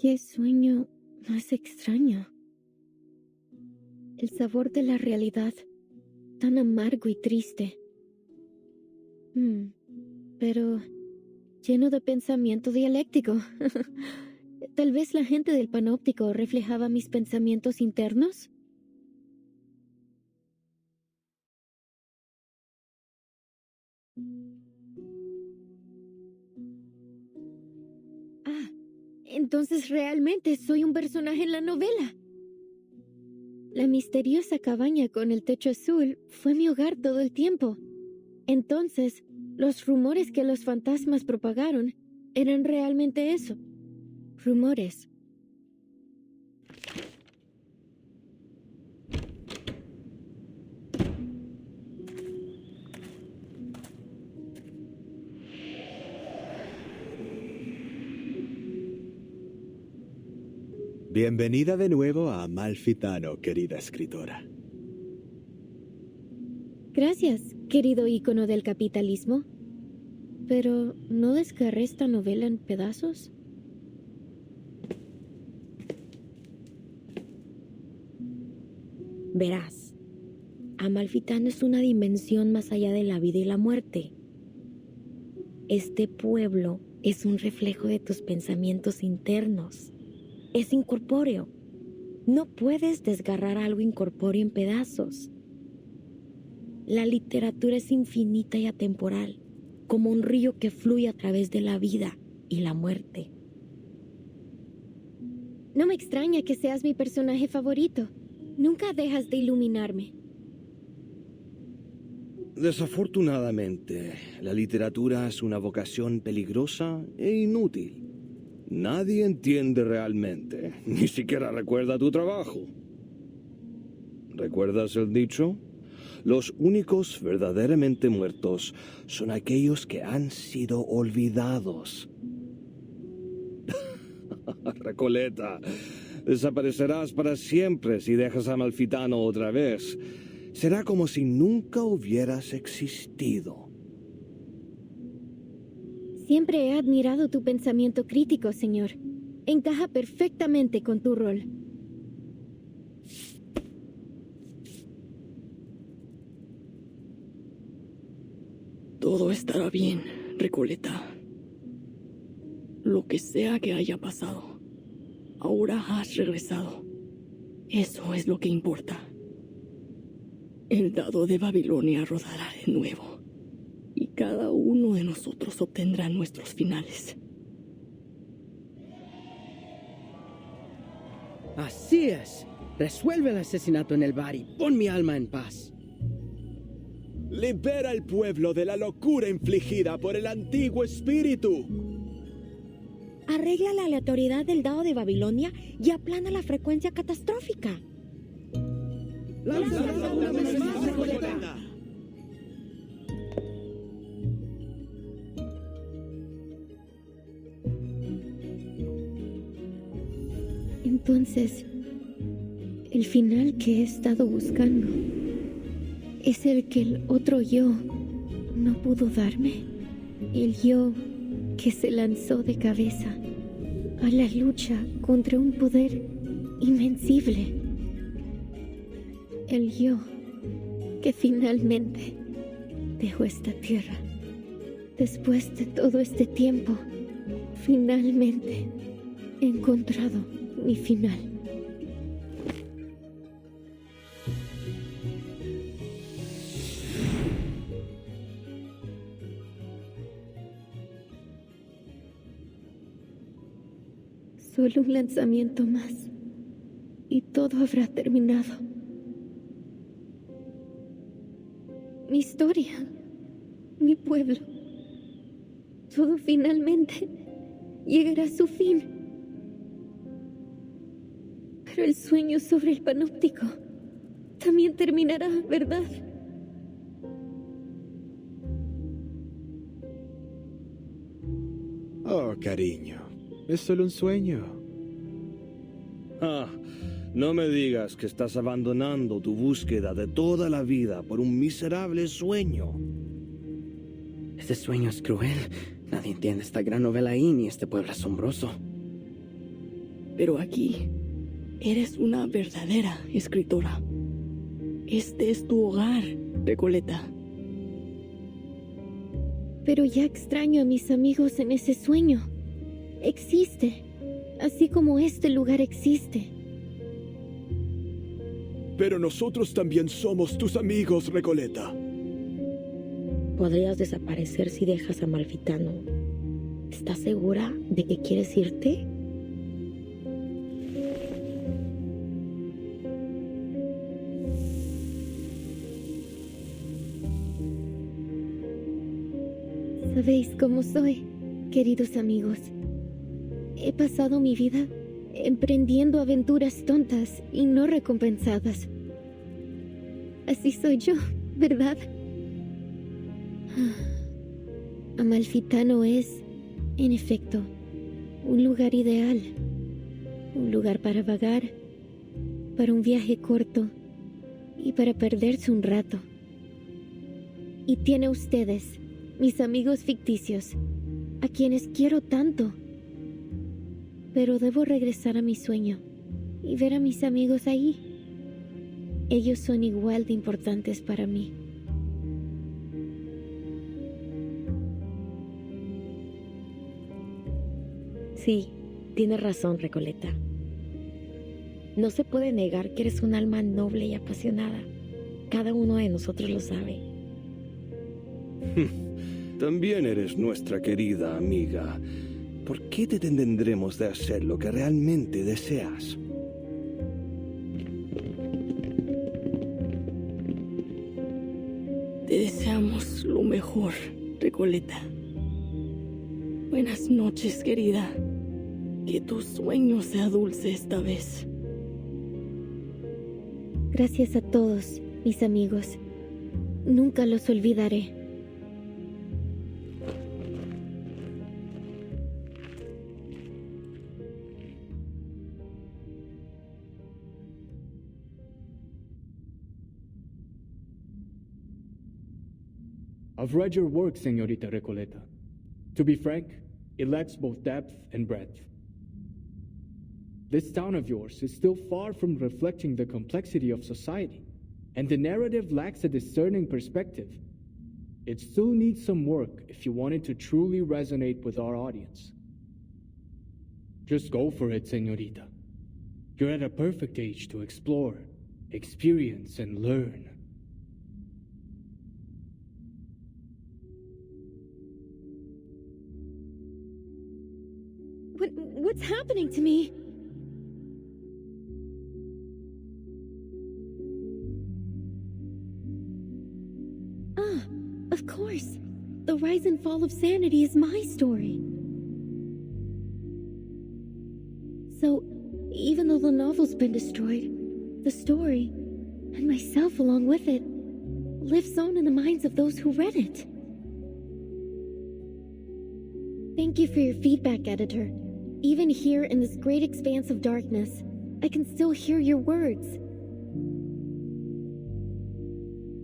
¿Qué sueño más extraño? El sabor de la realidad, tan amargo y triste. Pero lleno de pensamiento dialéctico. Tal vez la gente del panóptico reflejaba mis pensamientos internos. Entonces realmente soy un personaje en la novela. La misteriosa cabaña con el techo azul fue mi hogar todo el tiempo. Entonces, los rumores que los fantasmas propagaron eran realmente eso. Rumores. Bienvenida de nuevo a Amalfitano, querida escritora. Gracias, querido ícono del capitalismo. Pero, ¿no desgarré esta novela en pedazos? Verás, Amalfitano es una dimensión más allá de la vida y la muerte. Este pueblo es un reflejo de tus pensamientos internos. Es incorpóreo. No puedes desgarrar algo incorpóreo en pedazos. La literatura es infinita y atemporal, como un río que fluye a través de la vida y la muerte. No me extraña que seas mi personaje favorito. Nunca dejas de iluminarme. Desafortunadamente, la literatura es una vocación peligrosa e inútil. Nadie entiende realmente, ni siquiera recuerda tu trabajo. ¿Recuerdas el dicho? Los únicos verdaderamente muertos son aquellos que han sido olvidados. Recoleta, desaparecerás para siempre si dejas a Amalfitano otra vez. Será como si nunca hubieras existido. Siempre he admirado tu pensamiento crítico, señor. Encaja perfectamente con tu rol. Todo estará bien, Recoleta. Lo que sea que haya pasado, ahora has regresado. Eso es lo que importa. El dado de Babilonia rodará de nuevo, y cada uno de nosotros obtendrá nuestros finales. Así es. Resuelve el asesinato en el bar y pon mi alma en paz. Libera al pueblo de la locura infligida por el antiguo espíritu. Arregla la aleatoriedad del dado de Babilonia y aplana la frecuencia catastrófica. ¡Lánzala una vez más, Recoleta! Entonces, el final que he estado buscando es el que el otro yo no pudo darme. El yo que se lanzó de cabeza a la lucha contra un poder invencible. El yo que finalmente dejó esta tierra. Después de todo este tiempo, finalmente he encontrado mi final. Solo un lanzamiento más y todo habrá terminado. Mi historia, mi pueblo, todo finalmente llegará a su fin. Pero el sueño sobre el panóptico también terminará, ¿verdad? Oh, cariño, es solo un sueño. No me digas que estás abandonando tu búsqueda de toda la vida por un miserable sueño. Este sueño es cruel. Nadie entiende esta gran novela ahí ni este pueblo asombroso. Pero aquí, eres una verdadera escritora. Este es tu hogar, Recoleta. Pero ya extraño a mis amigos en ese sueño. Existe, así como este lugar existe. Pero nosotros también somos tus amigos, Recoleta. Podrías desaparecer si dejas a Amalfitano. ¿Estás segura de que quieres irte? Sabéis cómo soy, queridos amigos. He pasado mi vida emprendiendo aventuras tontas y no recompensadas. Así soy yo, ¿verdad? Amalfitano es, en efecto, un lugar ideal. Un lugar para vagar, para un viaje corto y para perderse un rato. Y tiene ustedes, mis amigos ficticios, a quienes quiero tanto. Pero debo regresar a mi sueño y ver a mis amigos ahí. Ellos son igual de importantes para mí. Sí, tienes razón, Recoleta. No se puede negar que eres un alma noble y apasionada. Cada uno de nosotros lo sabe. También eres nuestra querida amiga. ¿Por qué te detendremos de hacer lo que realmente deseas? Te deseamos lo mejor, Recoleta. Buenas noches, querida. Que tu sueño sea dulce esta vez. Gracias a todos, mis amigos. Nunca los olvidaré. I've read your work, Señorita Recoleta. To be frank, it lacks both depth and breadth. This town of yours is still far from reflecting the complexity of society, and the narrative lacks a discerning perspective. It still needs some work if you want it to truly resonate with our audience. Just go for it, Señorita. You're at a perfect age to explore, experience, and learn. What's happening to me? Ah, of course. The rise and fall of sanity is my story. So, even though the novel's been destroyed, the story, and myself along with it, lives on in the minds of those who read it. Thank you for your feedback, editor. Even here in this great expanse of darkness, I can still hear your words.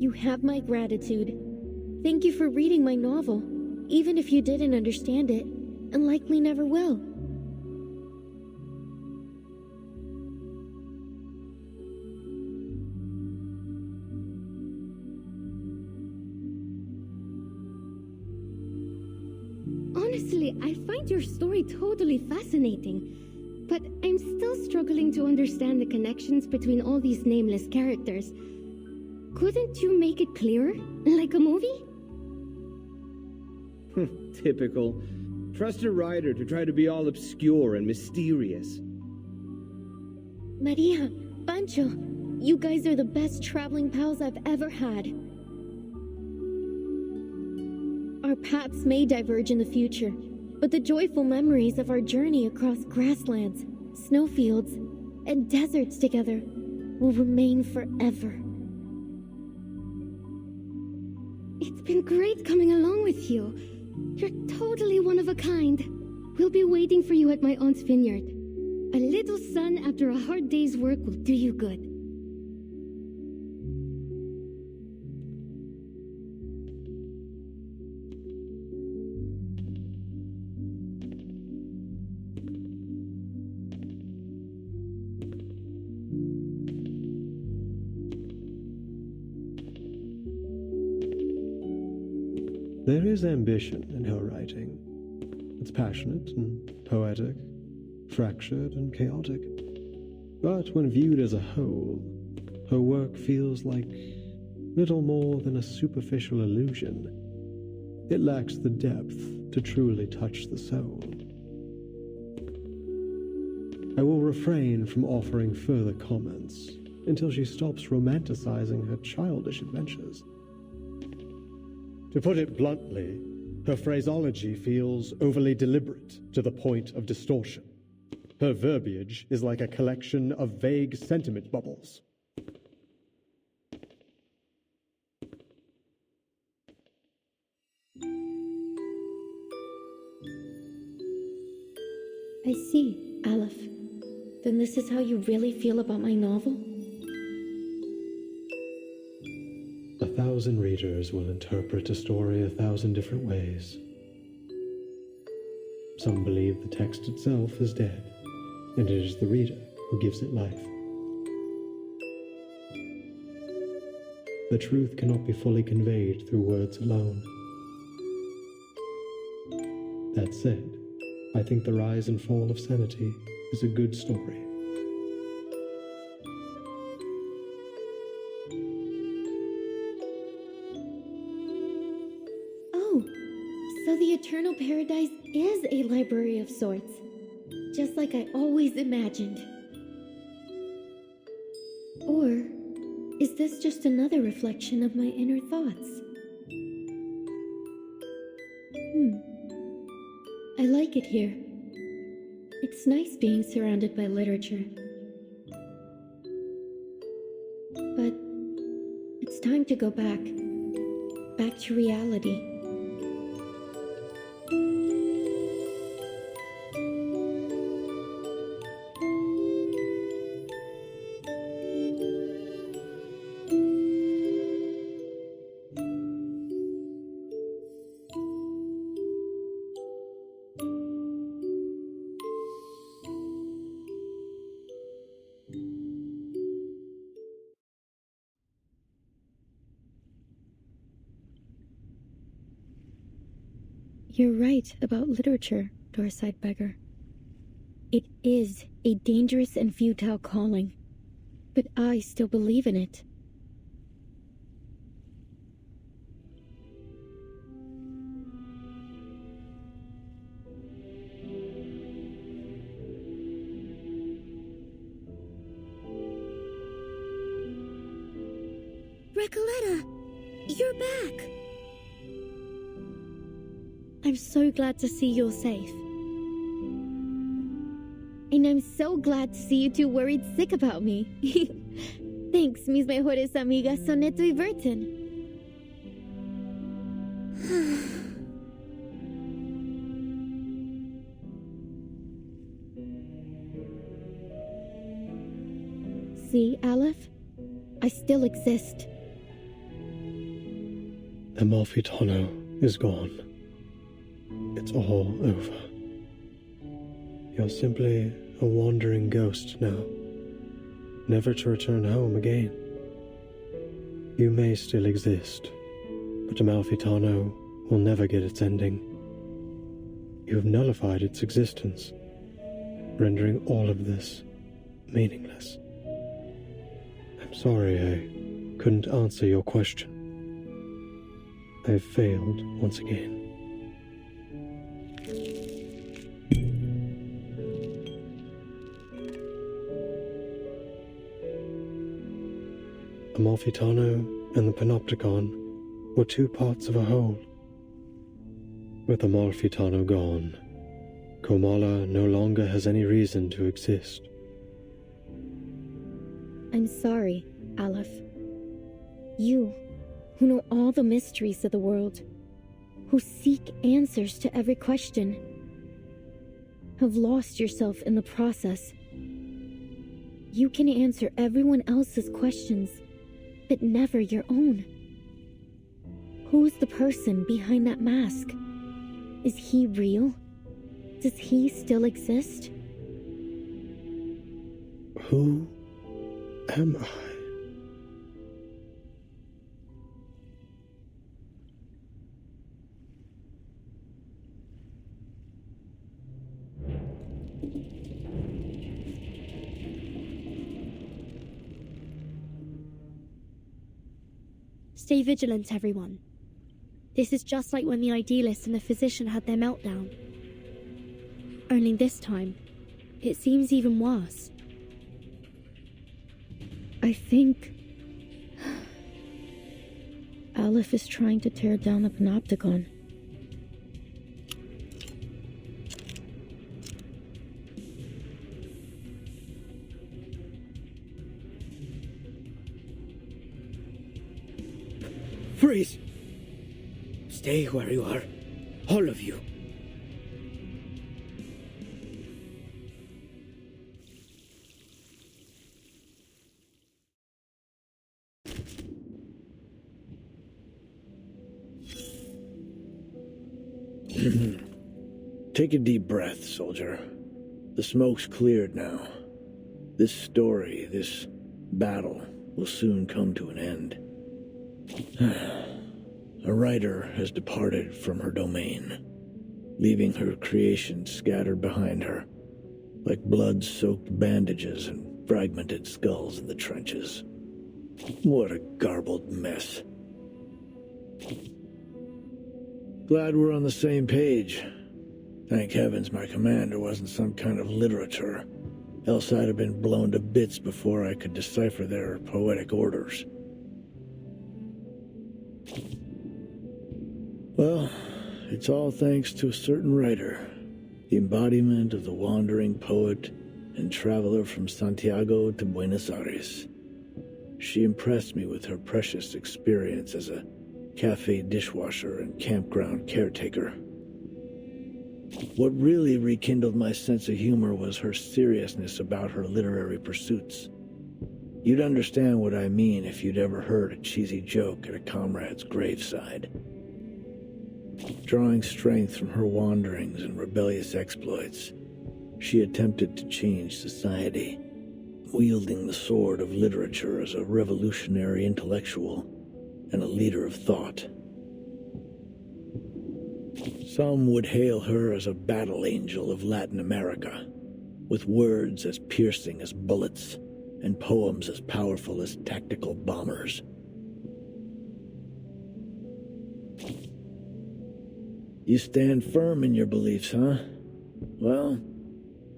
You have my gratitude. Thank you for reading my novel, even if you didn't understand it, and likely never will. Honestly, I find your story totally fascinating, but I'm still struggling to understand the connections between all these nameless characters. Couldn't you make it clearer? Like a movie? Typical. Trust a writer to try to be all obscure and mysterious. Maria, Pancho, you guys are the best traveling pals I've ever had. Our paths may diverge in the future, but the joyful memories of our journey across grasslands, snowfields, and deserts together will remain forever. It's been great coming along with you. You're totally one of a kind. We'll be waiting for you at my aunt's vineyard. A little sun after a hard day's work will do you good. There is ambition in her writing. It's passionate and poetic, fractured and chaotic. But when viewed as a whole, her work feels like little more than a superficial illusion. It lacks the depth to truly touch the soul. I will refrain from offering further comments until she stops romanticizing her childish adventures. To put it bluntly, her phraseology feels overly deliberate to the point of distortion. Her verbiage is like a collection of vague sentiment bubbles. I see, Aleph. Then this is how you really feel about my novel? 1,000 readers will interpret a story 1,000 different ways. Some believe the text itself is dead, and it is the reader who gives it life. The truth cannot be fully conveyed through words alone. That said, I think The Rise and Fall of Sanity is a good story. Oh, so the Eternal Paradise is a library of sorts, just like I always imagined. Or is this just another reflection of my inner thoughts? I like it here. It's nice being surrounded by literature. But it's time to go back to reality. You're right about literature, Dorside Beggar. It is a dangerous and futile calling, but I still believe in it. Recoleta, you're back! I'm so glad to see you're safe. And I'm so glad to see you two worried sick about me. Thanks, mis mejores amigas Soneto y Burton. See, Aleph? I still exist. Amalfitano is gone. It's all over. You're simply a wandering ghost now, never to return home again. You may still exist, but Amalfitano will never get its ending. You've nullified its existence, rendering all of this meaningless. I'm sorry I couldn't answer your question. I've failed once again. Amalfitano and the Panopticon were two parts of a whole. With Amalfitano gone, Komala no longer has any reason to exist. I'm sorry, Aleph. You, who know all the mysteries of the world, who seek answers to every question, have lost yourself in the process. You can answer everyone else's questions, but never your own. Who's the person behind that mask? Is he real? Does he still exist? Who am I? Stay vigilant, everyone. This is just like when the idealist and the physician had their meltdown. Only this time, it seems even worse. I think Aleph is trying to tear down the panopticon. Freeze! Stay where you are, all of you. Take a deep breath, soldier. The smoke's cleared now. This story, this battle, will soon come to an end. A writer has departed from her domain, leaving her creations scattered behind her, like blood-soaked bandages and fragmented skulls in the trenches. What a garbled mess. Glad we're on the same page. Thank heavens my commander wasn't some kind of literature, else I'd have been blown to bits before I could decipher their poetic orders. Well, it's all thanks to a certain writer, the embodiment of the wandering poet and traveler from Santiago to Buenos Aires. She impressed me with her precious experience as a cafe dishwasher and campground caretaker. What really rekindled my sense of humor was her seriousness about her literary pursuits. You'd understand what I mean if you'd ever heard a cheesy joke at a comrade's graveside. Drawing strength from her wanderings and rebellious exploits, she attempted to change society, wielding the sword of literature as a revolutionary intellectual and a leader of thought. Some would hail her as a battle angel of Latin America, with words as piercing as bullets and poems as powerful as tactical bombers. You stand firm in your beliefs, huh? Well,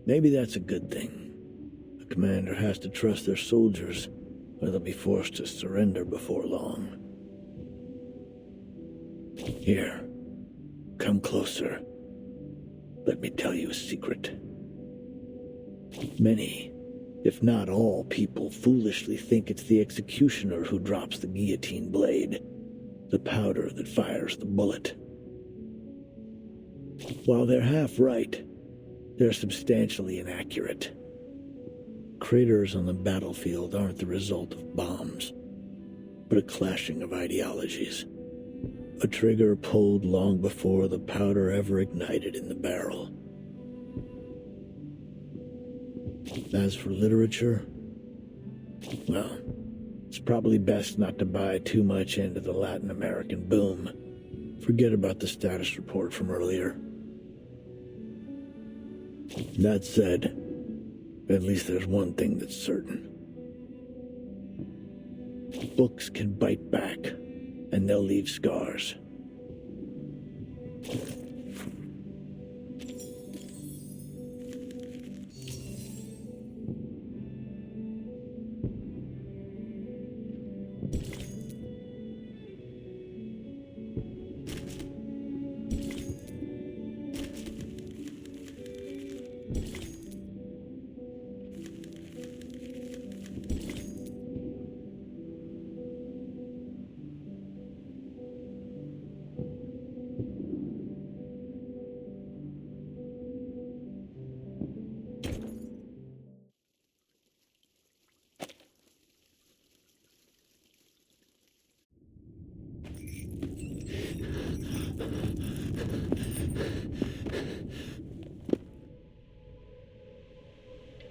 maybe that's a good thing. A commander has to trust their soldiers, or they'll be forced to surrender before long. Here, come closer. Let me tell you a secret. Many, if not all people, foolishly think it's the executioner who drops the guillotine blade, the powder that fires the bullet. While they're half right, they're substantially inaccurate. Craters on the battlefield aren't the result of bombs, but a clashing of ideologies. A trigger pulled long before the powder ever ignited in the barrel. As for literature, well, it's probably best not to buy too much into the Latin American boom. Forget about the status report from earlier. That said, at least there's one thing that's certain. Books can bite back, and they'll leave scars.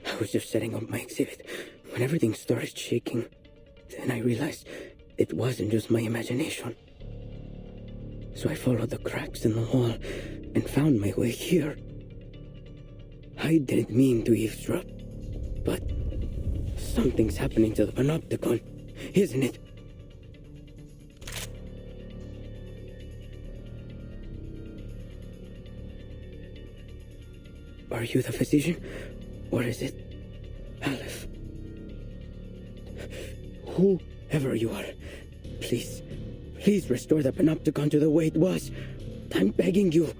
I was just setting up my exhibit when everything started shaking. Then I realized it wasn't just my imagination. So I followed the cracks in the wall and found my way here. I didn't mean to eavesdrop, but something's happening to the panopticon, isn't it? Are you the physician? Or is it Aleph? Whoever you are, please restore the Panopticon to the way it was. I'm begging you.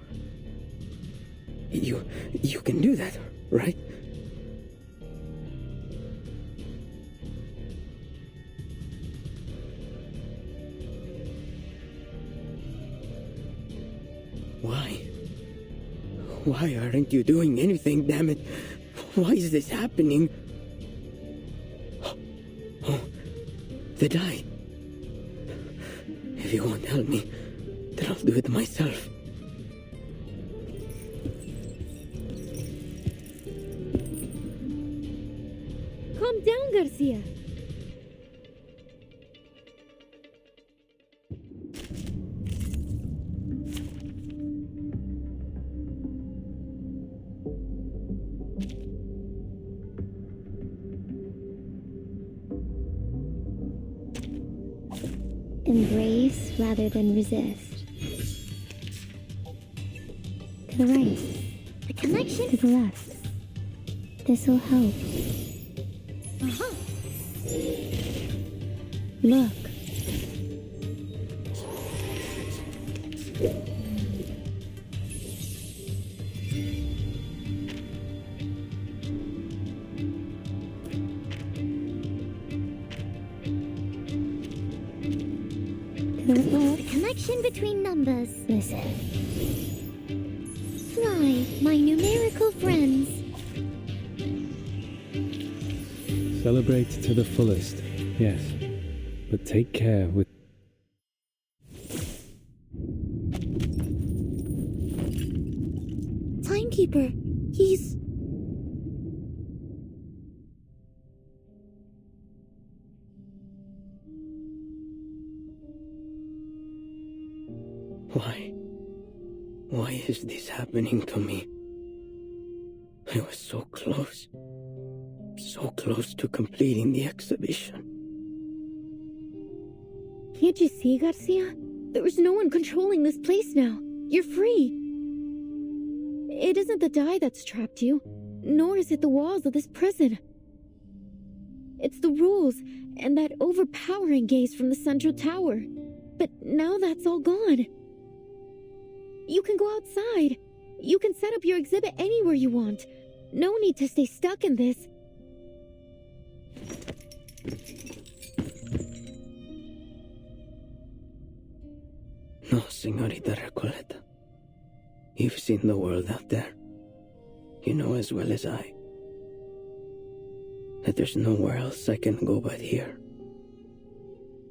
You can do that, right? Why aren't you doing anything, damn it? Why is this happening? Oh, the die. If you won't help me, then I'll do it myself. Calm down, Garcia. Embrace rather than resist. To the right. The connection? To the left. This'll help. Uh-huh. Look. The connection between numbers. Listen. Fly, my numerical friends. Celebrate to the fullest, yes. But take care with... Timekeeper, he's... Why is this happening to me? I was so close to completing the exhibition. Can't you see, Garcia? There is no one controlling this place now. You're free. It isn't the die that's trapped you, nor is it the walls of this prison. It's the rules and that overpowering gaze from the central tower. But now that's all gone. You can go outside. You can set up your exhibit anywhere you want. No need to stay stuck in this. No, Señorita Recoleta. You've seen the world out there. You know as well as I that there's nowhere else I can go but here.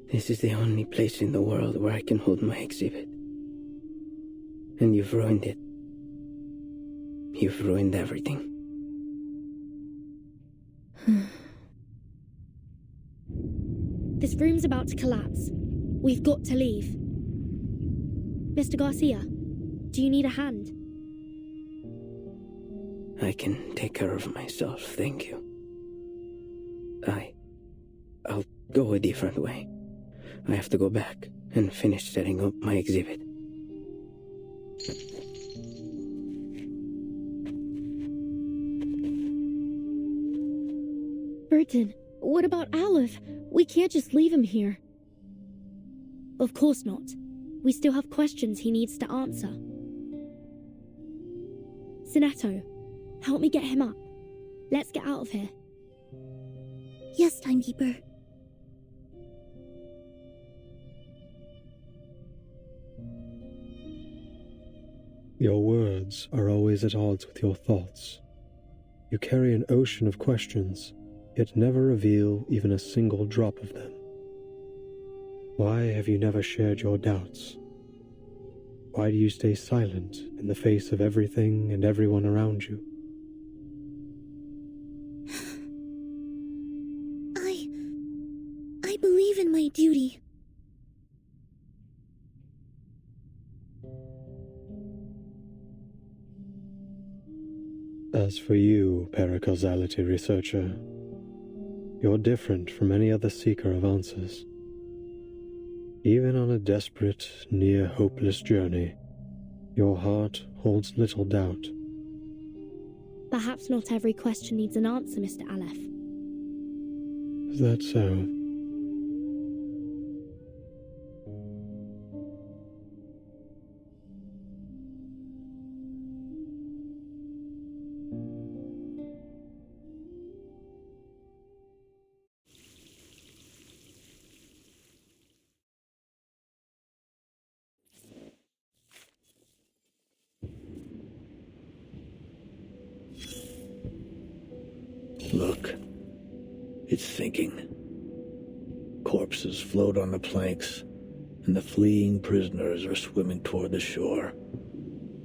This is the only place in the world where I can hold my exhibit. And you've ruined it. You've ruined everything. This room's about to collapse. We've got to leave. Mr. Garcia, do you need a hand? I can take care of myself, thank you. I'll go a different way. I have to go back and finish setting up my exhibit. Burton, what about Aleph? We can't just leave him here. Of course not. We still have questions he needs to answer. Sinetto, help me get him up. Let's get out of here. Yes, Timekeeper. Your words are always at odds with your thoughts. You carry an ocean of questions, yet never reveal even a single drop of them. Why have you never shared your doubts? Why do you stay silent in the face of everything and everyone around you? I believe in my duty. As for you, paracausality researcher, you're different from any other seeker of answers. Even on a desperate, near-hopeless journey, your heart holds little doubt. Perhaps not every question needs an answer, Mr. Aleph. Is that so? Look, it's sinking. Corpses float on the planks, and the fleeing prisoners are swimming toward the shore.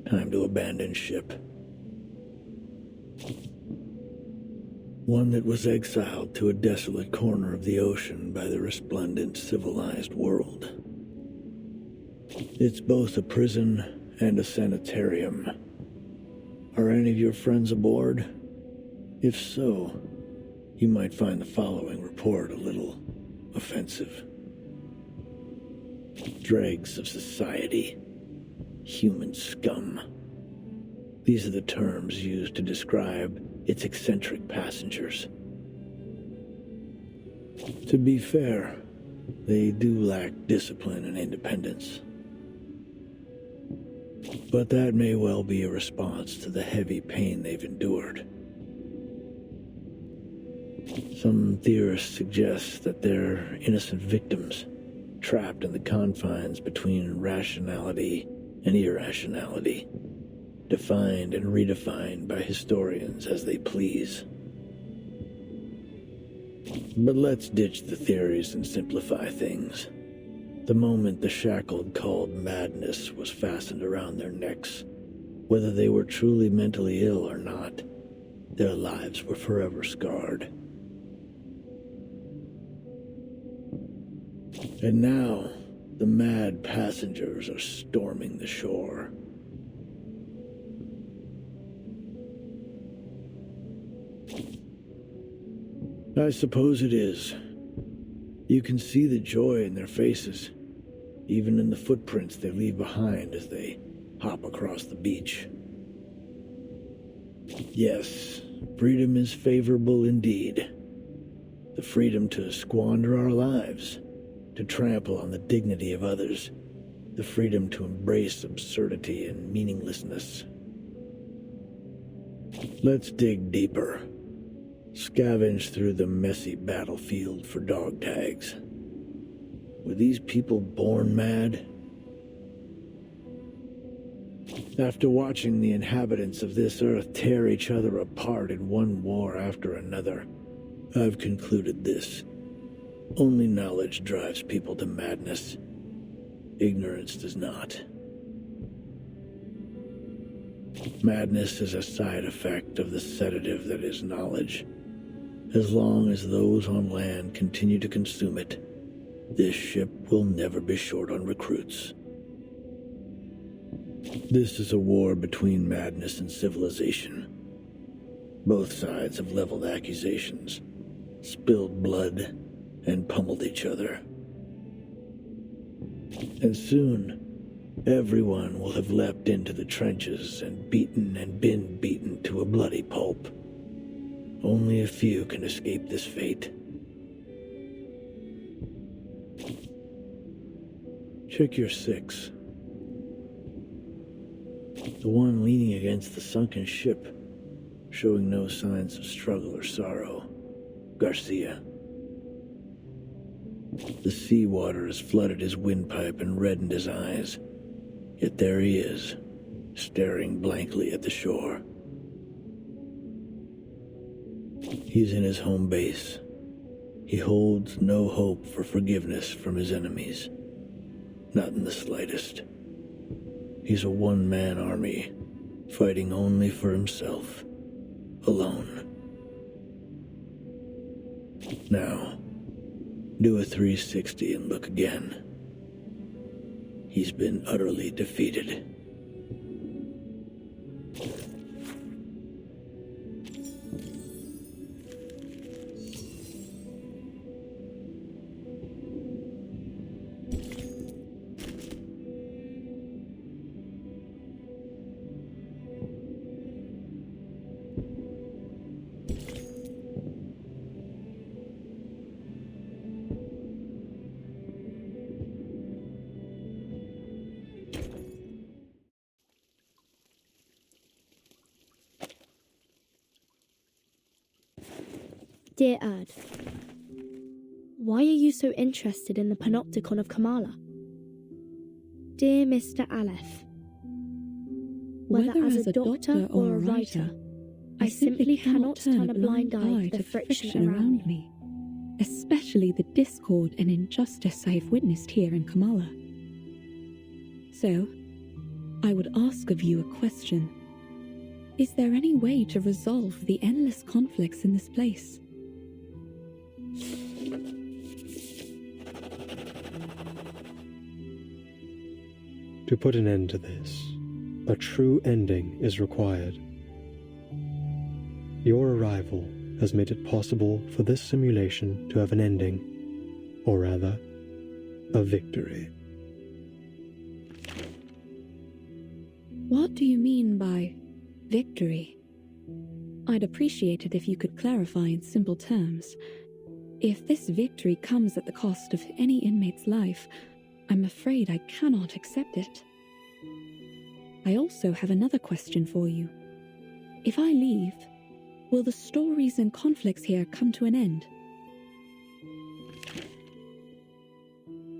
Time to abandon ship. One that was exiled to a desolate corner of the ocean by the resplendent civilized world. It's both a prison and a sanitarium. Are any of your friends aboard? If so, you might find the following report a little offensive. Dregs of society. Human scum. These are the terms used to describe its eccentric passengers. To be fair, they do lack discipline and independence. But that may well be a response to the heavy pain they've endured. Some theorists suggest that they're innocent victims, trapped in the confines between rationality and irrationality, defined and redefined by historians as they please. But let's ditch the theories and simplify things. The moment the shackled called madness was fastened around their necks, whether they were truly mentally ill or not, their lives were forever scarred. And now, the mad passengers are storming the shore. I suppose it is. You can see the joy in their faces, even in the footprints they leave behind as they hop across the beach. Yes, freedom is favorable indeed. The freedom to squander our lives, to trample on the dignity of others, the freedom to embrace absurdity and meaninglessness. Let's dig deeper. Scavenge through the messy battlefield for dog tags. Were these people born mad? After watching the inhabitants of this earth tear each other apart in one war after another, I've concluded this. Only knowledge drives people to madness. Ignorance does not. Madness is a side effect of the sedative that is knowledge. As long as those on land continue to consume it, this ship will never be short on recruits. This is a war between madness and civilization. Both sides have leveled accusations, spilled blood, and pummeled each other. And soon, everyone will have leapt into the trenches and been beaten to a bloody pulp. Only a few can escape this fate. Check your 6. The one leaning against the sunken ship, showing no signs of struggle or sorrow. Garcia. The seawater has flooded his windpipe and reddened his eyes. Yet there he is, staring blankly at the shore. He's in his home base. He holds no hope for forgiveness from his enemies. Not in the slightest. He's a one-man army, fighting only for himself, alone. Now, do a 360 and look again. He's been utterly defeated. Dear Earth, why are you so interested in the Panopticon of Kamala? Dear Mr. Aleph, whether as a doctor or a writer, I simply cannot turn a blind eye to the friction around me, especially the discord and injustice I have witnessed here in Kamala. So, I would ask of you a question. Is there any way to resolve the endless conflicts in this place? To put an end to this, a true ending is required. Your arrival has made it possible for this simulation to have an ending, or rather, a victory. What do you mean by victory? I'd appreciate it if you could clarify in simple terms. If this victory comes at the cost of any inmate's life, I'm afraid I cannot accept it. I also have another question for you. If I leave, will the stories and conflicts here come to an end?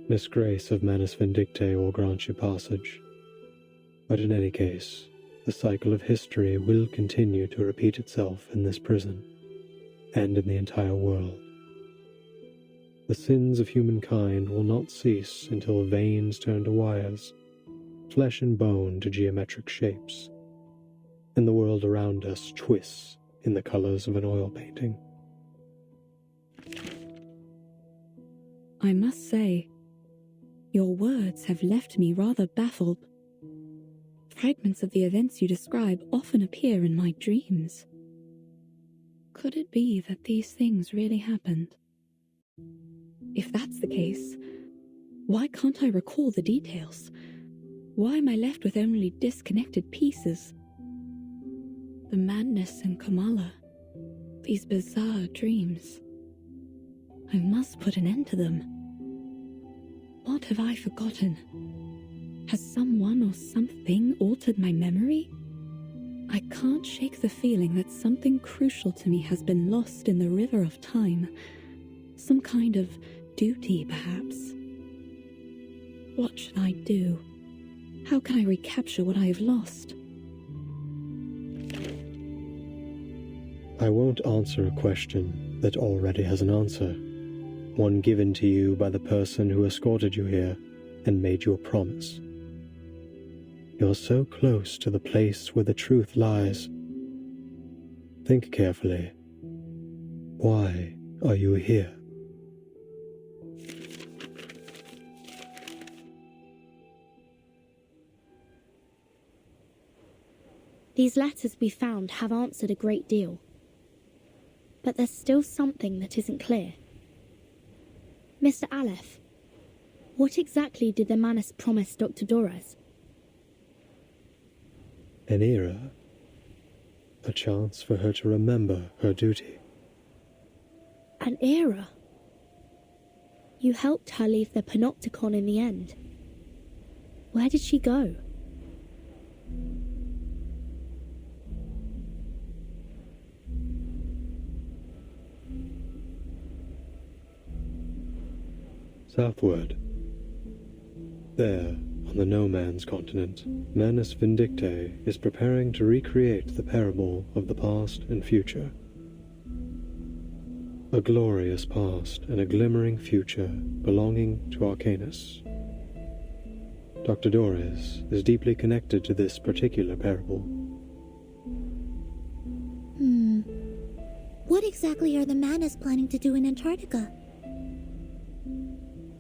Miss Grace of Manus Vindicte will grant you passage. But in any case, the cycle of history will continue to repeat itself in this prison, and in the entire world. The sins of humankind will not cease until veins turn to wires, flesh and bone to geometric shapes, and the world around us twists in the colors of an oil painting. I must say, your words have left me rather baffled. Fragments of the events you describe often appear in my dreams. Could it be that these things really happened? If that's the case, why can't I recall the details? Why am I left with only disconnected pieces? The madness in Kamala, these bizarre dreams. I must put an end to them. What have I forgotten? Has someone or something altered my memory? I can't shake the feeling that something crucial to me has been lost in the river of time. Some kind of duty, perhaps. What should I do? How can I recapture what I have lost? I won't answer a question that already has an answer, one given to you by the person who escorted you here and made you a promise. You're so close to the place where the truth lies. Think carefully. Why are you here? These letters we found have answered a great deal. But there's still something that isn't clear. Mr. Aleph, what exactly did the Manus promise Dr. Dorez? An era. A chance for her to remember her duty. An era? You helped her leave the Panopticon in the end. Where did she go? Southward. There, on the No Man's continent, Manus Vindicte is preparing to recreate the parable of the past and future. A glorious past and a glimmering future belonging to Arcanus. Dr. Dorez is deeply connected to this particular parable. What exactly are the Manus planning to do in Antarctica?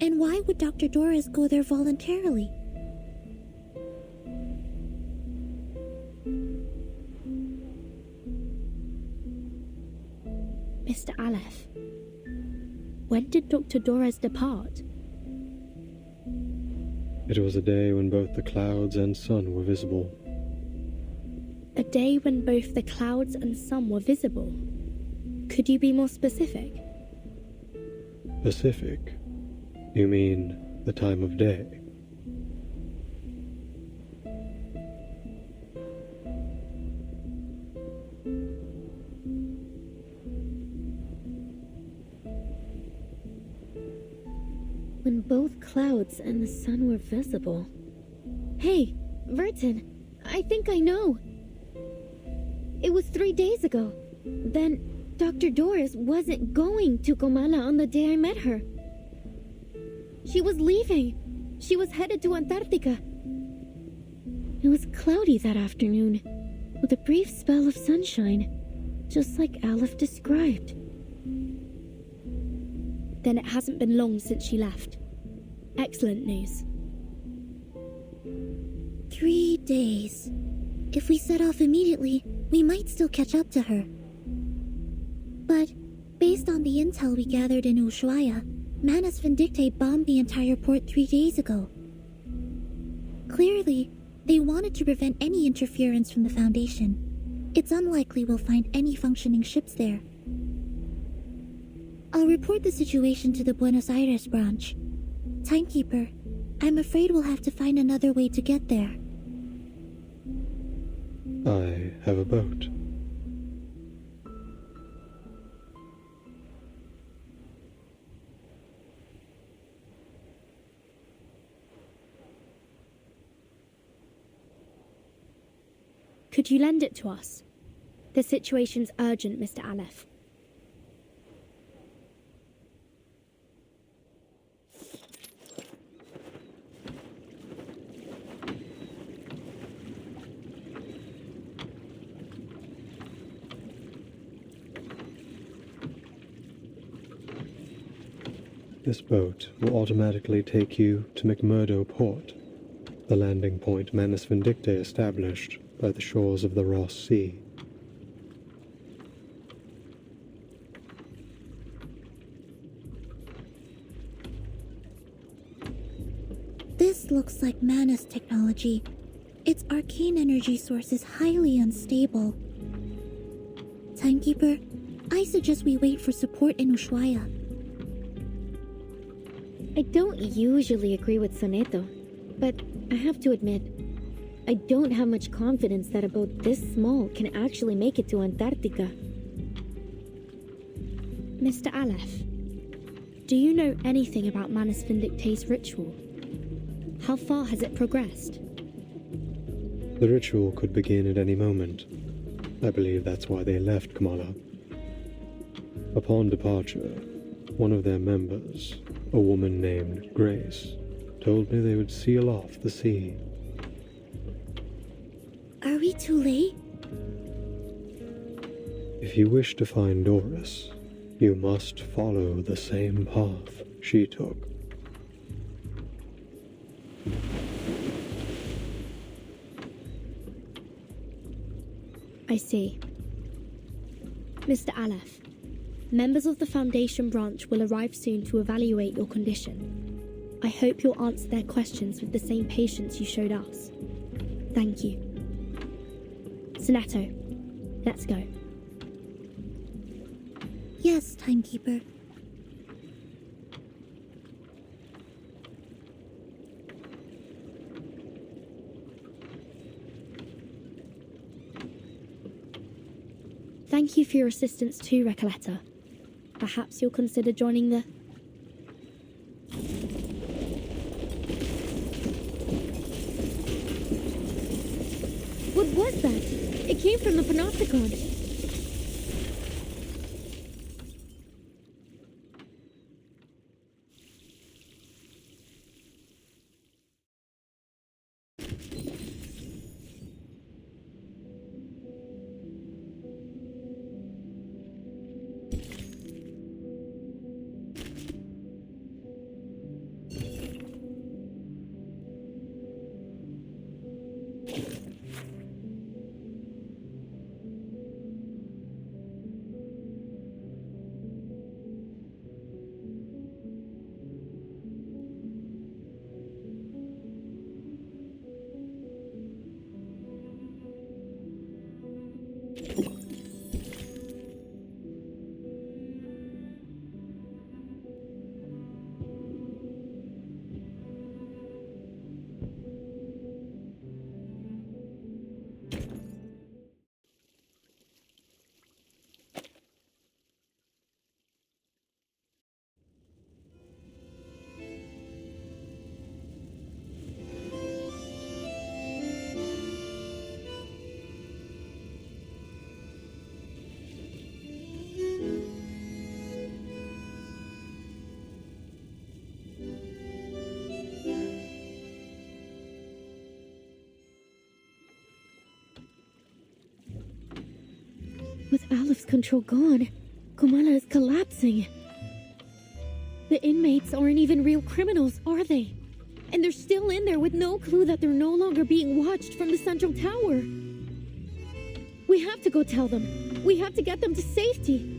And why would Dr. Dorez go there voluntarily? Mr. Aleph, when did Dr. Dorez depart? It was a day when both the clouds and sun were visible. A day when both the clouds and sun were visible. Could you be more specific? Specific? You mean the time of day? when both clouds and the sun were visible. Hey, Verton, I think I know. It was 3 days ago. Then Dr. Doris wasn't going to Comala on the day I met her. She was leaving. She was headed to Antarctica. It was cloudy that afternoon, with a brief spell of sunshine, just like Aleph described. Then it hasn't been long since she left. Excellent news. 3 days. If we set off immediately, we might still catch up to her. But, based on the intel we gathered in Ushuaia, Manus Vindictae bombed the entire port 3 days ago. Clearly, they wanted to prevent any interference from the Foundation. It's unlikely we'll find any functioning ships there. I'll report the situation to the Buenos Aires branch. Timekeeper, I'm afraid we'll have to find another way to get there. I have a boat. Could you lend it to us? The situation's urgent, Mr. Aleph. This boat will automatically take you to McMurdo Port, the landing point Manus Vindictae established by the shores of the Ross Sea. This looks like Manus technology. Its arcane energy source is highly unstable. Timekeeper, I suggest we wait for support in Ushuaia. I don't usually agree with Soneto, but I have to admit, I don't have much confidence that a boat this small can actually make it to Antarctica. Mr. Aleph, do you know anything about Manus Vindictae's ritual? How far has it progressed? The ritual could begin at any moment. I believe that's why they left Kamala. Upon departure, one of their members, a woman named Grace, told me they would seal off the sea. Are we too late? If you wish to find Doris, you must follow the same path she took. I see. Mr. Aleph, members of the Foundation branch will arrive soon to evaluate your condition. I hope you'll answer their questions with the same patience you showed us. Thank you. Soneto, let's go. Yes, Timekeeper. Thank you for your assistance too, Recoleta. Perhaps you'll consider joining the... What was that? It came from the Panopticon. With Aleph's control gone, Comala is collapsing. The inmates aren't even real criminals, are they? And they're still in there with no clue that they're no longer being watched from the central tower. We have to go tell them. We have to get them to safety.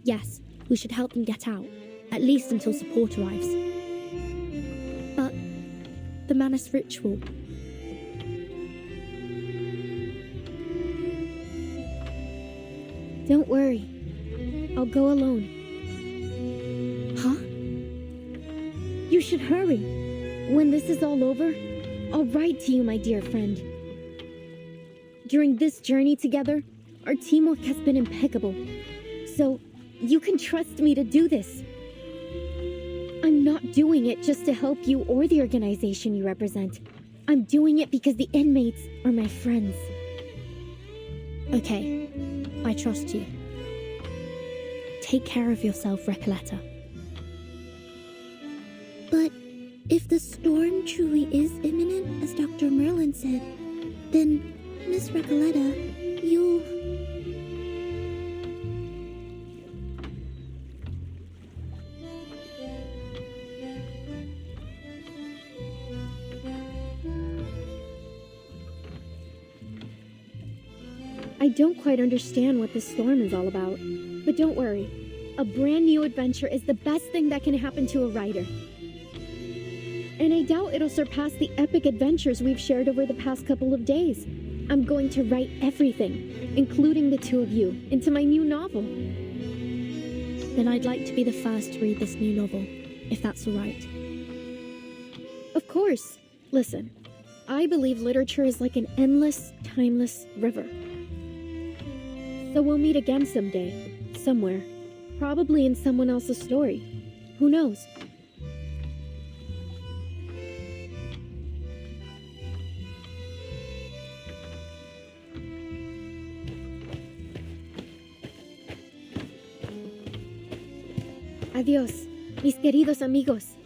Yes, we should help them get out, at least until support arrives. But the Manus ritual... Don't worry. I'll go alone. Huh? You should hurry. When this is all over, I'll write to you, my dear friend. During this journey together, our teamwork has been impeccable. So, you can trust me to do this. I'm not doing it just to help you or the organization you represent. I'm doing it because the inmates are my friends. Okay, I trust you. Take care of yourself, Recoleta. But if the storm truly is imminent, as Dr. Merlin said, then, Miss Recoleta, you'll... I don't quite understand what this storm is all about, but don't worry. A brand new adventure is the best thing that can happen to a writer. And I doubt it'll surpass the epic adventures we've shared over the past couple of days. I'm going to write everything, including the two of you, into my new novel. Then I'd like to be the first to read this new novel, if that's all right. Of course. Listen, I believe literature is like an endless, timeless river. So we'll meet again someday, somewhere, probably in someone else's story. Who knows? Adiós, mis queridos amigos.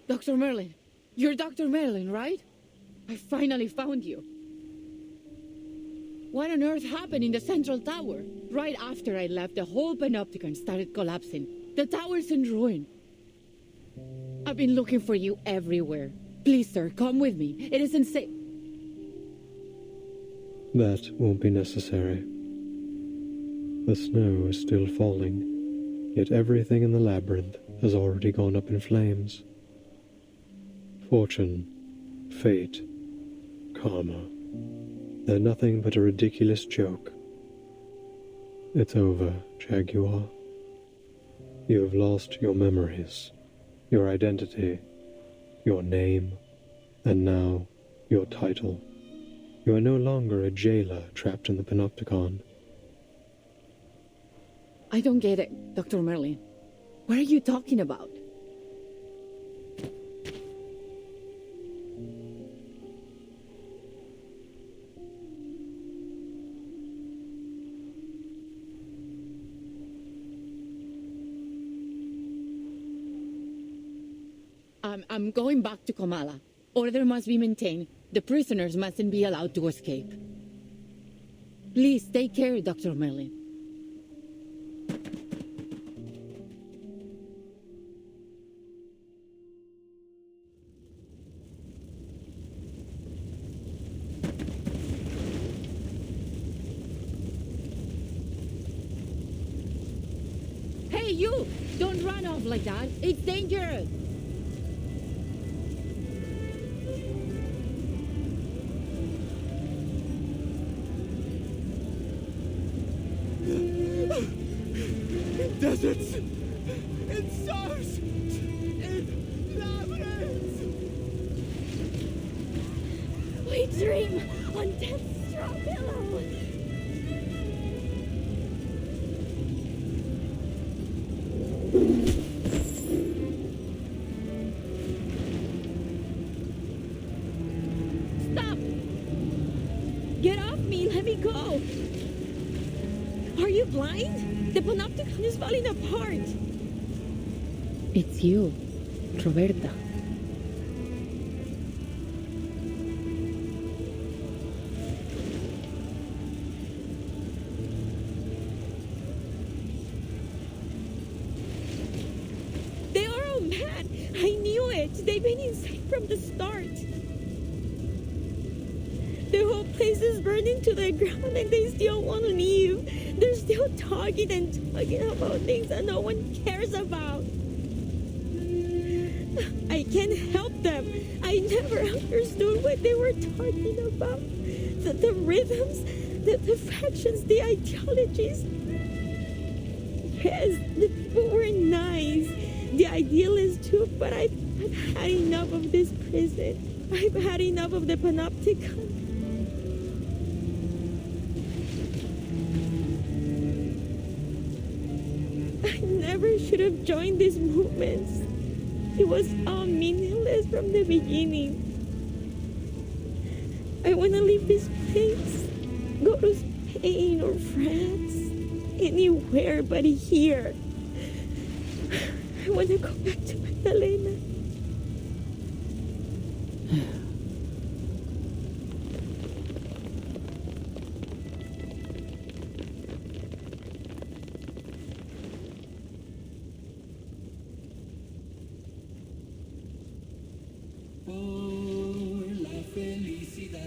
Dr. Merlin! You're Dr. Merlin, right? I finally found you. What on earth happened in the central tower? Right after I left, the whole panopticon started collapsing. The tower's in ruin. I've been looking for you everywhere. Please, sir, come with me. It isn't safe. That won't be necessary. The snow is still falling, yet everything in the labyrinth has already gone up in flames. Fortune, fate, karma, they're nothing but a ridiculous joke. It's over, Jaguar. You have lost your memories, your identity, your name, and now your title. You are no longer a jailer trapped in the Panopticon. I don't get it, Dr. Merlin. What are you talking about? I'm going back to Kamala. Order must be maintained. The prisoners mustn't be allowed to escape. Please take care, Dr. Merlin. Hey, you! Don't run off like that. It's dangerous. Deserts, in stars, in labyrinths. We dream on death's straw pillow. Stop! Get off me! Let me go! Are you blind? The Panopticon is falling apart! It's you, Roberta. They are all mad! I knew it! They've been insane from the start! The whole place is burning to the ground and they still won't leave! They're still talking and talking about things that no one cares about! I can't help them! I never understood what they were talking about! The rhythms, the factions, the ideologies... Yes, the people were nice. The idealists too, but I've had enough of this prison. I've had enough of the Panopticon. I never should have joined these movements. It was all meaningless from the beginning. I want to leave this place. Go to Spain or France. Anywhere but here. I want to go back to Magdalena. Por la felicidad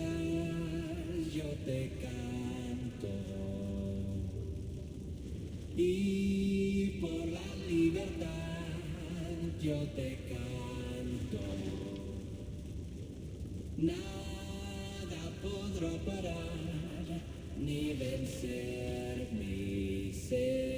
yo te canto y por la libertad yo te canto. Nada podrá parar ni vencer mi ser.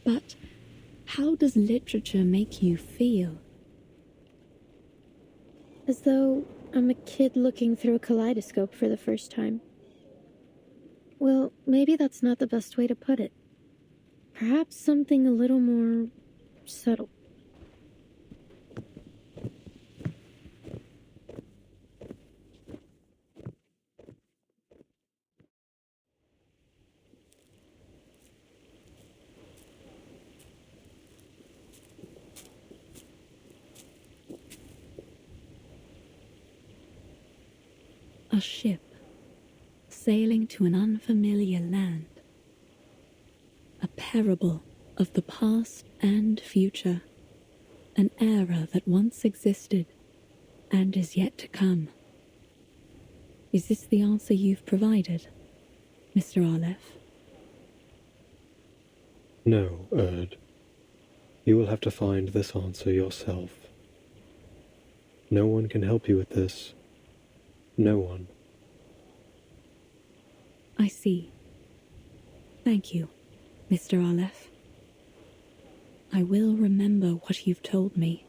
But how does literature make you feel? As though I'm a kid looking through a kaleidoscope for the first time. Well, maybe that's not the best way to put it. Perhaps something a little more subtle. A ship sailing to an unfamiliar land. A parable of the past and future. An era that once existed and is yet to come. Is this the answer you've provided, Mr. Aleph? No, Erd. You will have to find this answer yourself. No one can help you with this. No one. I see. Thank you, Mr. Aleph. I will remember what you've told me.